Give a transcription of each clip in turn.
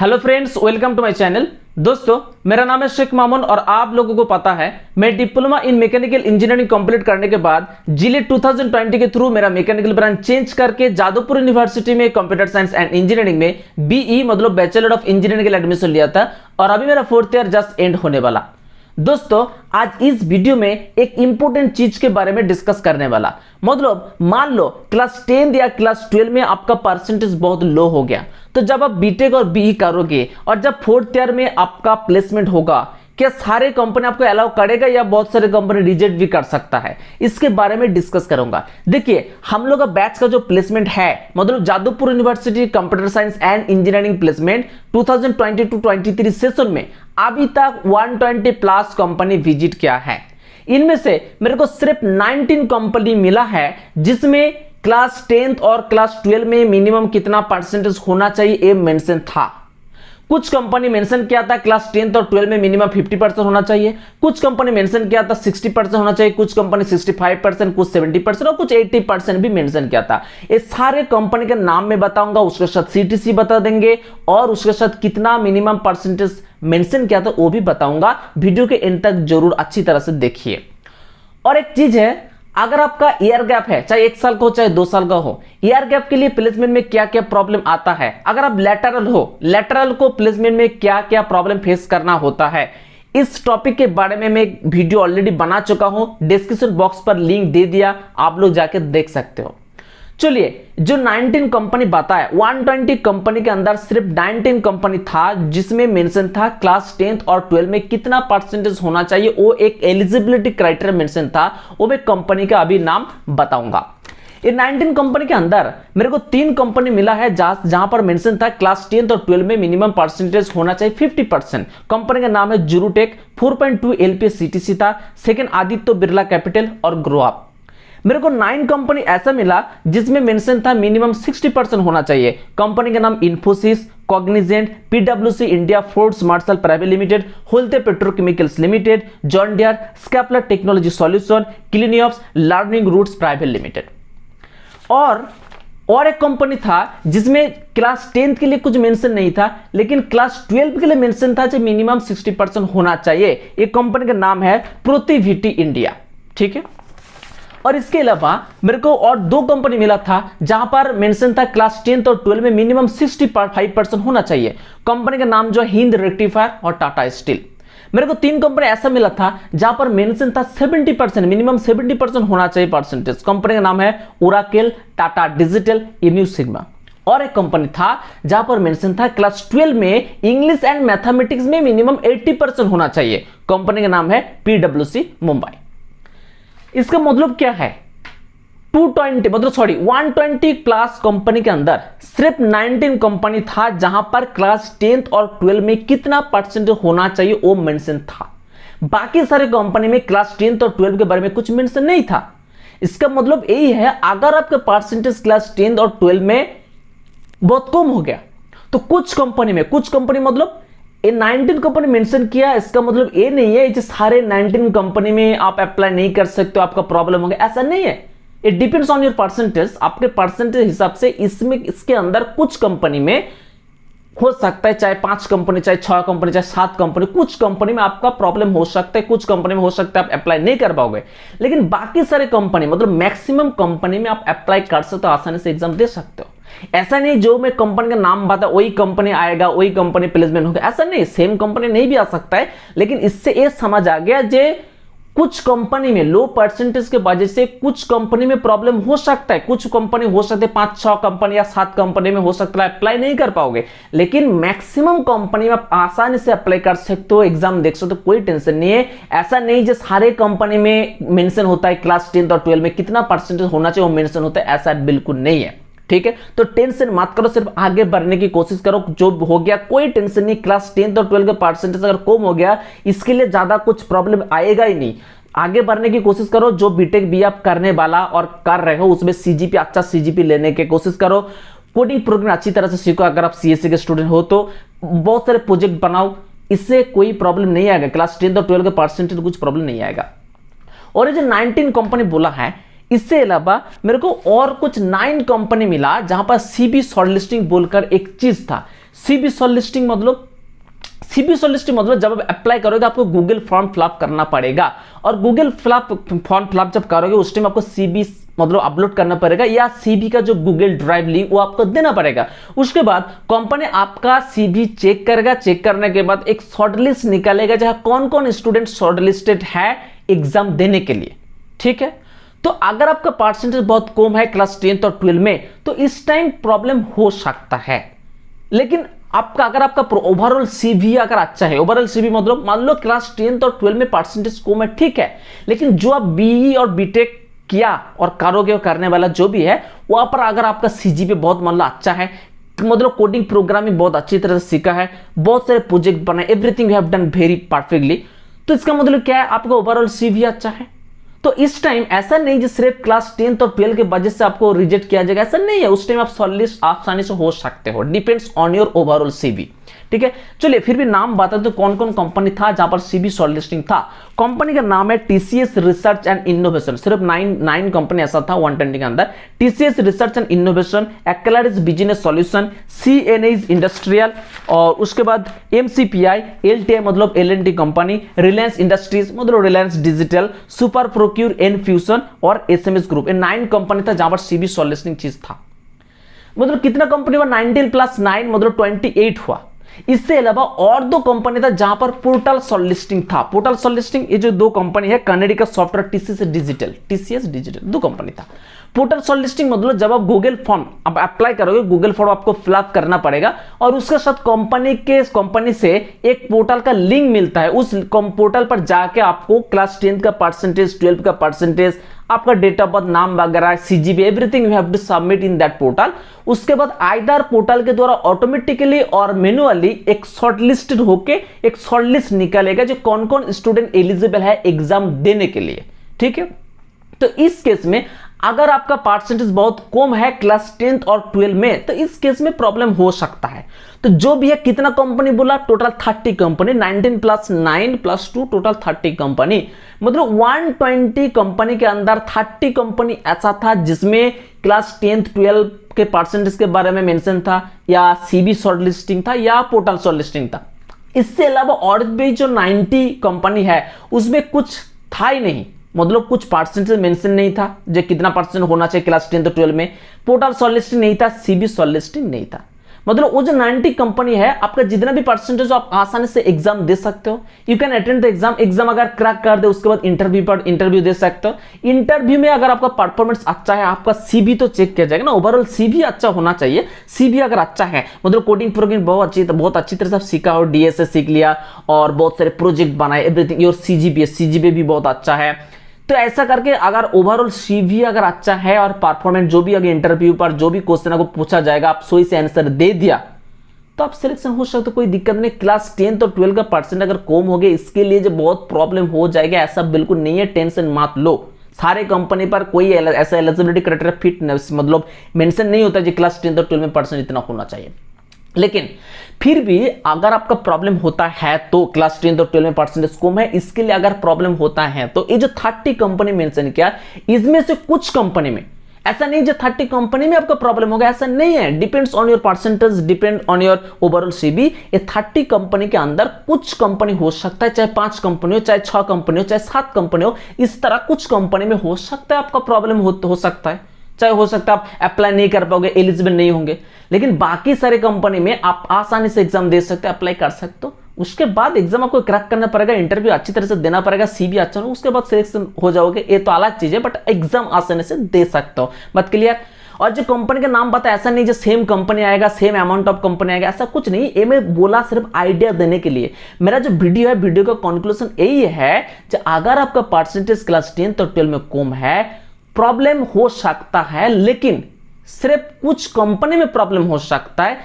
Hello friends, welcome to my channel. दोस्तों, मेरा नाम है शेख मामून और आप लोगों को पता है मैं diploma in mechanical engineering complete करने के बाद जिलेट 2020 के थ्रू मेरा मैकेनिकल ब्रांच चेंज करके जादवपुर यूनिवर्सिटी में कंप्यूटर साइंस एंड इंजीनियरिंग में बीई मतलब बैचलर ऑफ इंजीनियरिंग के एडमिशन लिया था और अभी मेरा 4th ईयर जस्ट एंड होने वाला। दोस्तों, आज इस वीडियो में एक इंपॉर्टेंट चीज के बारे में डिस्कस करने वाला। मतलब मान लो क्लास 10 या क्लास 12 में आपका परसेंटेज बहुत लो हो गया, तो जब आप बीटेक और बीई करोगे और जब 4th ईयर में आपका प्लेसमेंट होगा, क्या सारे कंपनी आपको अलाउ करेगा या बहुत सारे कंपनी रिजेक्ट भी कर सकता है, इसके बारे में डिस्कस करूंगा। देखिए, हम लोग का बैच का जो प्लेसमेंट है मतलब Jadavpur university computer science and engineering placement 2022-23 session में अभी तक 120 प्लस कंपनी विजिट किया है। इनमें से मेरे को सिर्फ 19 कंपनी मिला है जिसमें क्लास 10 और क्लास 12 में मिनिमम कितना परसेंटेज होना चाहिए ये मेंशन था। कुछ कंपनी मेंशन किया था क्लास 10 और 12 में मिनिमम 50% होना चाहिए, कुछ कंपनी मेंशन किया था 60% होना चाहिए, कुछ कंपनी 65%, कुछ 70% और कुछ 80% भी मेंशन किया था। ये सारे कंपनी के नाम में बताऊंगा, उसके साथ सीटीसी बता देंगे और उसके साथ कितना मिनिमम परसेंटेज मेंशन किया था वो भी बताऊंगा। वीडियो के एंड तक जरूर अच्छी तरह से देखिए। और एक चीज है, अगर आपका ईयर गैप है, चाहे 1 साल का हो चाहे 2 साल का हो, ईयर गैप के लिए प्लेसमेंट में क्या क्या प्रॉब्लम आता है, अगर आप लेटरल हो, लेटरल को प्लेसमेंट में क्या क्या प्रॉब्लम फेस करना होता है, इस टॉपिक के बारे में मैं वीडियो ऑलरेडी बना चुका हूं, डिस्क्रिप्शन बॉक्स पर लिंक दे दिया, आप लोग जाके देख सकते हो। चलिए, जो 19 कंपनी बताया, 120 कंपनी के अंदर सिर्फ 19 कंपनी था जिसमें मेंशन था क्लास 10 और 12 में कितना परसेंटेज होना चाहिए, वो एक एलिजिबिलिटी क्राइटेरिया मेंशन था। वो मैं कंपनी का अभी नाम बताऊंगा। ये 19 कंपनी के अंदर मेरे को 3 कंपनी मिला है जहां पर मेंशन था क्लास 10 और 12 में मिनिमम परसेंटेज होना चाहिए 50%। कंपनी का नाम है जुरुटेक, 4.2 LPA CTC था, सेकंड आदित्य बिरला कैपिटल और ग्रो अप। मेरे को 9 कंपनी ऐसा मिला जिसमें मेंशन था मिनिमम 60% होना चाहिए। कंपनी का नाम इन्फोसिस, कॉग्निजेंट, पीडब्ल्यूसी India, Forbes Marshall private limited, होल्ते पेट्रोकेमिकल्स लिमिटेड, जॉन डियर, स्कैपलर टेक्नोलॉजी सॉल्यूशन, क्लिनियप्स, लर्निंग रूट्स प्राइवेट लिमिटेड। और एक कंपनी था जिसमें क्लास 10 के लिए कुछ मेंशन नहीं था, लेकिन क्लास 12 के लिए मेंशन था कि मिनिमम 60% होना चाहिए। एक कंपनी का नाम है प्रोतिविटी इंडिया, ठीक है। और इसके अलावा मेरे को और 2 कंपनी मिला था जहां पर मेंशन था क्लास 10 और 12 में मिनिमम 65% होना चाहिए। कंपनी का नाम जो हिंद रेक्टिफायर और टाटा स्टील। मेरे को 3 कंपनी ऐसा मिला था जहां पर मेंशन था 70%, मिनिमम 70% होना चाहिए परसेंटेज। कंपनी का नाम है ओराकल, टाटा डिजिटल, इम्यू सिग्मा। और एक कंपनी था जहां पर मेंशन था क्लास 12 में इंग्लिश एंड मैथमेटिक्स में मिनिमम 80% होना चाहिए। कंपनी का नाम है पीडब्ल्यूसी मुंबई। इसका मतलब क्या है, 120 प्लस कंपनी के अंदर सिर्फ 19 कंपनी था जहां पर क्लास 10 और 12 में कितना परसेंट होना चाहिए वो मेंशन था। बाकी सारे कंपनी में क्लास 10 और 12 के बारे में कुछ मेंशन नहीं था। इसका मतलब यही है, अगर आपका परसेंटेज क्लास 10 और 12 में बहुत कम हो गया तो कुछ कंपनी मतलब ये 19 कंपनी मेंशन किया, इसका मतलब ये नहीं है कि सारे 19 कंपनी में आप अप्लाई नहीं कर सकते हो, आपका प्रॉब्लम हो गया, ऐसा नहीं है। It depends on your percentage. आपके परसेंटेज हिसाब से इसके अंदर कुछ कंपनी में हो सकता है, चाहे 5 कंपनी, चाहे 6 कंपनी, चाहे 7 कंपनी, कुछ कंपनी में आपका प्रॉब्लम हो सकता है, कुछ कंपनी में हो सकता है आप अप्लाई नहीं कर पाओगे, लेकिन बाकी सारे कंपनी मतलब मैक्सिमम कंपनी में आप अप्लाई कर सकते हो, आसानी से एग्जाम दे सकते हो। ऐसा नहीं जो मैं कंपनी का नाम बता वही कंपनी आएगा, वही कंपनी प्लेसमेंट होगा, ऐसा नहीं। सेम कंपनी नहीं भी आ सकता है, लेकिन इससे ये समझ आ गया जे कुछ कंपनी में लो परसेंटेज के वजह से कुछ कंपनी में प्रॉब्लम हो सकता है। कुछ कंपनी हो सकते हैं 5-6 कंपनी या 7 कंपनी में हो सकता है अप्लाई नहीं कर पाओगे, लेकिन मैक्सिमम कंपनी में आप आसानी से अप्लाई कर सकते हो, एग्जाम देख सकते हो, कोई टेंशन नहीं है। ऐसा नहीं जो सारे कंपनी में मेंशन होता है क्लास 10 और 12 में कितना परसेंटेज होना चाहिए वो मेंशन होता है, ऐसा बिल्कुल नहीं है, ठीक है। तो टेंशन मत करो, सिर्फ आगे बढ़ने की कोशिश करो। जो हो गया कोई टेंशन नहीं, क्लास 10 और 12 का परसेंटेज अगर कम हो गया इसके लिए ज्यादा कुछ प्रॉब्लम आएगा ही नहीं। आगे बढ़ने की कोशिश करो। जो बीटेक बी आप करने वाला और कर रहे हो उसमें सीजीपी, अच्छा सीजीपी लेने की कोशिश करो। कोडिंग प्रोग्राम अच्छी तरह से सीखो। अगर आप सीएससी के स्टूडेंट हो तो बहुत सारे प्रोजेक्ट बनाओ, इससे कोई प्रॉब्लम नहीं आएगा। क्लास 10 और 12 के परसेंटेज कुछ प्रॉब्लम नहीं आएगा। और ये जो 19 कंपनी बोला है, इससे अलावा मेरे को और कुछ 9 कंपनी मिला जहां पर सीबी शॉर्टलिस्टिंग बोलकर एक चीज था। सीबी शॉर्ट लिस्टिंग मतलब जब आप अप्लाई करोगे आपको गूगल फॉर्म फिलअप करना पड़ेगा, और गूगल फॉर्म फिलअप जब करोगे उस टाइम आपको सीबी मतलब अपलोड करना पड़ेगा, या सीबी का जो गूगल ड्राइव लिंक वो आपको देना पड़ेगा। उसके बाद कंपनी आपका सीबी चेक करेगा, चेक करने के बाद एक शॉर्टलिस्ट निकालेगा जहां कौन कौन स्टूडेंट शॉर्टलिस्टेड है एग्जाम देने के लिए। ठीक है, तो अगर आपका परसेंटेज बहुत कम है क्लास 10th और 12 में तो इस टाइम प्रॉब्लम हो सकता है। लेकिन अगर आपका ओवरऑल सीवी अगर अच्छा है, ओवरऑल सीवी मतलब मान लो क्लास 10th और 12 में परसेंटेज कम है, ठीक है, लेकिन जो आप बीई और बीटेक किया और करोगे और करने वाला जो भी है वहां पर अगर आपका सीजीपी बहुत मान लो अच्छा है, मतलब कोडिंग प्रोग्रामिंग बहुत अच्छी तरह से सीखा है, बहुत सारे प्रोजेक्ट बनाए, everything you have done very perfectly, तो इसका मतलब क्या है, आपका ओवरऑल सीवी अच्छा है। तो इस टाइम ऐसा नहीं जो सिर्फ क्लास 10th और 12 के वजह से आपको रिजेक्ट किया जाएगा, ऐसा नहीं है। उस टाइम आप शॉर्टलिस्ट आसानी से हो सकते हो, depends on your overall CV. ठीक है, चलिए फिर भी नाम बता दो कौन कौन कंपनी था जहां पर सीबी शॉर्टलिस्टिंग था। कंपनी का नाम है टीसीएस रिसर्च एंड इनोवेशन, सिर्फ 9 कंपनी ऐसा था 120 के अंदर। टीसीएस रिसर्च एंड इनोवेशन, एक्लेरिस बिजनेस सॉल्यूशन, सीएनएज इंडस्ट्रियल, और उसके बाद एमसीपीआई, एलटीआई मतलब एलएनटी कंपनी, रिलायंस इंडस्ट्रीज मतलब Reliance Digital, super procure, Enfusion और एसएमएस ग्रुप। ये 9 कंपनी था जहां पर सीबी शॉर्टलिस्टिंग चीज था। मतलब कितना कंपनी हुआ, 19 + 9 मतलब 28 हुआ। इससे अलावा और 2 कंपनी था जहां पर पोर्टल शॉर्टलिस्टिंग था। पोर्टल शॉर्टलिस्टिंग ये जो 2 कंपनी है, कनेडी का सॉफ्टवेयर टीसीएस डिजिटल 2 कंपनी था। पोर्टल शॉर्टलिस्टिंग मतलब जब आप गूगल फॉर्म अब अप्लाई करोगे, गूगल फॉर्म आपको फिलअप करना पड़ेगा और उसके साथ कंपनी से एक पोर्टल का लिंक मिलता है। उस पोर्टल पर जाके आपको क्लास 10th का परसेंटेज, 12 का परसेंटेज, आपका डेट ऑफ बर्थ, नाम वगैरह, CGP, everything you have to submit in that portal. उसके बाद आइदर पोर्टल के द्वारा ऑटोमेटिकली और मैन्युअली एक शॉर्टलिस्टेड होके एक शॉर्टलिस्ट निकलेगा जो कौन कौन स्टूडेंट एलिजिबल है एग्जाम देने के लिए। ठीक है, तो इस केस में अगर आपका परसेंटेज बहुत कम है क्लास 10th और 12 में तो इस केस में प्रॉब्लम हो सकता है। तो जो भी है, कितना कंपनी बोला, टोटल 30 कंपनी, 19 + 9 + 2 टोटल 30 कंपनी, मतलब 120 कंपनी के अंदर 30 कंपनी ऐसा था जिसमें क्लास 10th 12 के परसेंटेज के बारे में मेंशन था, या सीबी शॉर्टलिस्टिंग था, या पोर्टल शॉर्टलिस्टिंग था। इससे अलावा और भी जो 90 कंपनी है उसमें कुछ था ही नहीं, मतलब कुछ परसेंटेज मेंशन नहीं था जो कितना परसेंट होना चाहिए क्लास 10th और 12 में, पोर्टल शॉर्टलिस्टिंग नहीं था, सीबी शॉर्टलिस्टिंग नहीं था। मतलब वो जो 90 कंपनी है, आपका जितना भी परसेंटेज आप आसानी से एग्जाम दे सकते हो। You can attend the exam अगर क्रैक कर दे उसके बाद इंटरव्यू दे सकते हो। इंटरव्यू में अगर आपका परफॉर्मेंस अच्छा है, आपका सीबी तो चेक किया जाएगा ना, ओवरऑल सीबी अच्छा होना चाहिए। सीबी अगर अच्छा है, मतलब कोडिंग प्रोग्रामिंग बहुत अच्छी तरह से सीखा हो, डीएसए सीख लिया और बहुत सारे प्रोजेक्ट बनाए, एवरीथिंग, योर सीजीपी भी बहुत अच्छा है, तो ऐसा करके अगर ओवरऑल सीवी अगर अच्छा है और परफॉर्मेंस जो भी अगर इंटरव्यू पर जो भी क्वेश्चन आपको पूछा जाएगा आप सही से आंसर दे दिया तो आप सिलेक्शन हो सकते, कोई दिक्कत नहीं। क्लास 10th और 12 का परसेंट अगर कम हो गया इसके लिए जो बहुत प्रॉब्लम हो जाएगा ऐसा बिल्कुल नहीं है, टेंशन मत लो। सारे कंपनी पर कोई ऐसा एलिजिबिलिटी क्राइटेरिया फिट मतलब मेंशन नहीं होता कि क्लास 10th और 12 में परसेंट इतना होना चाहिए। लेकिन फिर भी अगर आपका प्रॉब्लम होता है तो क्लास 10th और 12 में परसेंटेज कम है, इसके लिए अगर प्रॉब्लम होता है तो ये जो 30 कंपनी मेंशन किया इसमें से कुछ कंपनी में, ऐसा नहीं जो 30 कंपनी में आपका प्रॉब्लम होगा, ऐसा नहीं है। Depends on your percentage, depend on your overall CB. ये 30 कंपनी के अंदर कुछ कंपनी हो सकता है, चाहे 5 कंपनी हो, चाहे 6 कंपनी हो, चाहे 7 कंपनी हो, इस तरह कुछ कंपनी में हो सकता है आपका प्रॉब्लम हो सकता है। चाहे हो सकता है आप अप्लाई नहीं कर पाओगे, एलिजिबल नहीं होंगे, लेकिन बाकी सारे कंपनी में आप आसानी से एग्जाम दे सकते हो, अप्लाई कर सकते हो। उसके बाद एग्जाम आपको क्रैक करना पड़ेगा, इंटरव्यू अच्छी तरह से देना पड़ेगा, सीबी अच्छा हो, उसके बाद सिलेक्शन हो जाओगे, ये तो अलग चीज है, बट एग्जाम आसानी से दे सकते हो। बात क्लियर? और जो कंपनी का नाम पता है, ऐसा नहीं जो सेम कंपनी आएगा, सेम अमाउंट ऑफ कंपनी आएगा, ऐसा कुछ नहीं। ये मैं बोला सिर्फ आइडिया देने के लिए। मेरा जो वीडियो है, वीडियो का कंक्लूजन यही है कि अगर आपका परसेंटेज क्लास 10th और 12 में कम है, प्रॉब्लम हो सकता है, लेकिन सिर्फ कुछ कंपनी में प्रॉब्लम हो सकता है,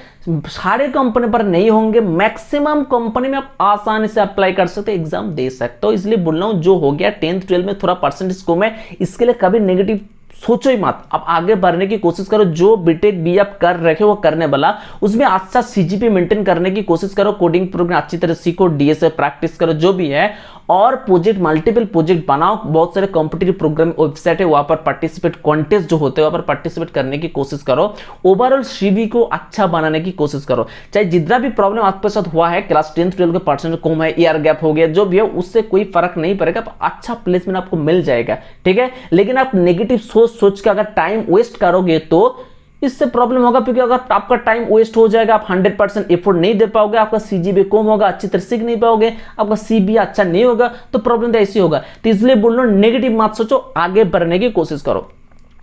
सारे कंपनी पर नहीं होंगे। मैक्सिमम कंपनी में आप आसानी से अप्लाई कर सकते, एग्जाम दे सकते हो। इसलिए बोल रहा हूं जो हो गया 10th 12 में थोड़ा परसेंटेज कम है, इसके लिए कभी नेगेटिव सोचो ही मत। आप आगे बढ़ने की कोशिश करो, जो बीटेक बी आप कर रखे हो करने वाला, उसमें अच्छा सीजीपी मेंटेन करने की कोशिश करो, कोडिंग प्रोग्राम अच्छी तरह सीखो, डीएसए प्रैक्टिस करो, जो भी है, और प्रोजेक्ट, मल्टीपल प्रोजेक्ट बनाओ। बहुत सारे कॉम्पिटिटिव प्रोग्राम वेबसाइट है, वहां पर पार्टिसिपेट, कॉन्टेस्ट जो होते हैं वहां पर पार्टिसिपेट करने की कोशिश करो। ओवरऑल सीवी को अच्छा बनाने की कोशिश करो। चाहे जितना भी प्रॉब्लम आपके साथ हुआ है, क्लास 10th 12 के परसेंट कम है, ईयर गैप हो गया, जो भी है उससे कोई फर्क नहीं पड़ेगा, अच्छा प्लेसमेंट आपको मिल जाएगा, ठीक है। लेकिन आप नेगेटिव सोच के अगर टाइम वेस्ट करोगे तो इससे प्रॉब्लम होगा, क्योंकि अगर आपका टाइम वेस्ट हो जाएगा, आप 100% एफर्ट नहीं दे पाओगे, आपका सीजीपीए कम होगा, अच्छी तरह सीख नहीं पाओगे, आपका सीबीए अच्छा नहीं होगा, तो प्रॉब्लम तो ऐसी होगा। तो इसलिए बोल रहा हूं, नेगेटिव मत सोचो, आगे बढ़ने की कोशिश करो।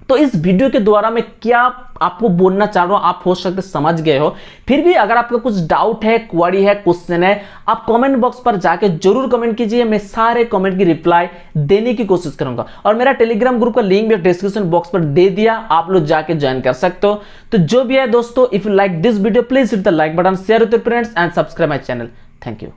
तो इस वीडियो के द्वारा मैं क्या आपको बोलना चाह रहा हूं, आप हो सकते समझ गए हो। फिर भी अगर आपका कुछ डाउट है, क्वेरी है, क्वेश्चन है, आप कमेंट बॉक्स पर जाके जरूर कमेंट कीजिए, मैं सारे कमेंट की रिप्लाई देने की कोशिश करूंगा। और मेरा टेलीग्राम ग्रुप का लिंक भी डिस्क्रिप्शन बॉक्स पर दे दिया, आप लोग जाके ज्वाइन कर सकते हो। तो जो भी है दोस्तों, if you like this video please hit the like button, share with your friends and subscribe my channel. Thank you.